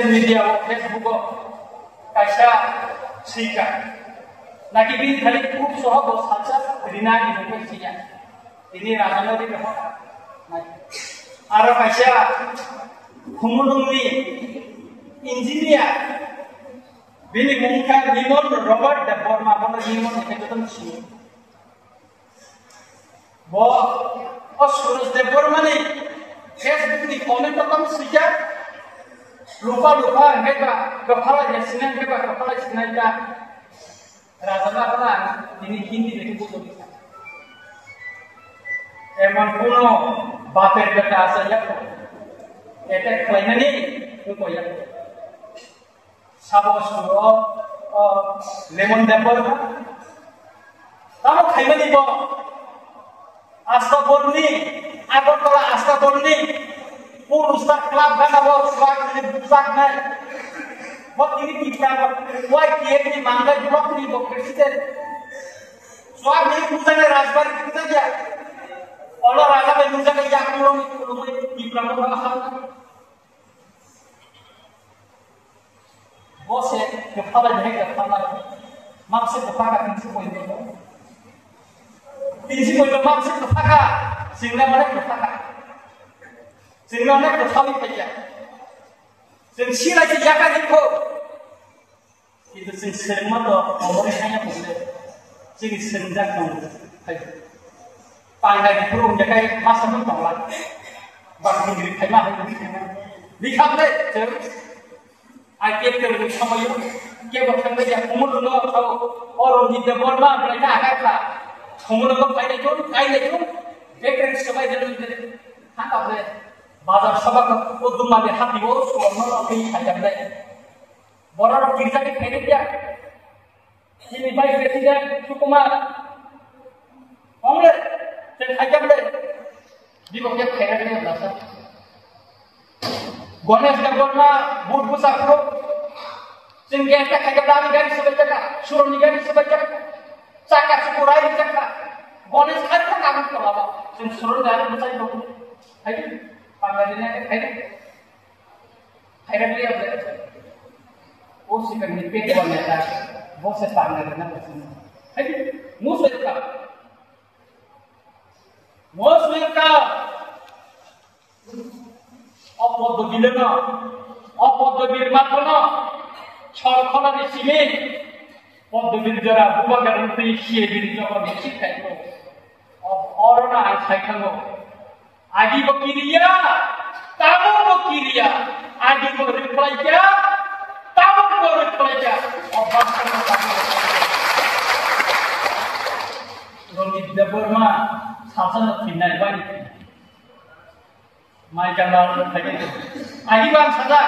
media Facebook kaisa sika naki bin khali खूब soho bo salsa rina ini sia ini rajana di beho aro kaisa humulungni engineer bini mungka limon Robert de Borma bono limon eketotan si bo Suraj de Borma ni Facebook ni comment tam sika lupa heba kepala ya sinan heba kepala sinan da rajana pala ini hindi দেখে বুঝো এমন কোন বাপের বেটা আছে দেখো এটা কইনানি তো কইয়া সাবসুর লেমন দেবর তাও খাইবে দিব আস্তা বলনি আগরতলা আস্তা বলনি পুরুষটা ক্লাব বানাবো স্বাগ বুঝাক নাই বত ini kita ওয়াই কি এনি মাঙ্গা ব্লক নি বক্রেসিদের স্বাগ নি বুঝানে রাজবার কিতা যা ওলা রাজা বে বুঝাকে যা কুলম কি প্রাণ ভালো হাল বসে কপালে ঢেকে কপালে মাংসে কপাকা তিনশো কইলো মাংসে কপাকা সিংলা মানে কপাকা সিংলা মানে কপালি পাইয়া जों सिरायसे जाखानिखौ किन्तु जों सोलोंमा दं अमरे हाया बुंदों जों सोलोंजाक दं पांगायनिखौ रंजाखाय मासामोन दंला बांगिरि खायमा हायो बिखांदे जों आइपिएल जों समायो केबो थांबाय जा खमुलनो थाव अरनजित बर्मा ओमफ्राय आगायफ्रा खमुलनो फायनायखौ बेकरेन सबाय जों हाबाबले बाजार सभा को दुमाले हाथी वो सोनो अपनी खाइजाबले बरार गिरजानि खाइदे दिया ini baik presiden Sukumar हमले जों खाइजाबले बिबके खाइजाबले लासा गणेश देवबर्मा बुध बुसाखौ जों गेटा खाइजाबला आनि गारि सबाय जाका सुरनि गारि सबाय जाका चाका सुकुराय जाका गणेश खाइखौ नाम खालामा जों सुरन गारि बुसाय दं खाइदे पांगालिना खायरा लिया बले ओ सिकनि पेट बनाया वो से पांगालिना बसने है मुसलका अपद बिलना अपद बिरमाथना छलखलानि सिमे पद बिलजरा बुबागारनि सिए बिलजरा मिसिखायखौ अरना आइखायखांगौ आदि बकिरिया तामो बकिरिया आदि को रिप्लाई क्या तामो को रिप्लाई क्या और बात करना रंजित देवबर्मा सासन फिननाय बाय माइ गालाव थागोन आदि बां साजा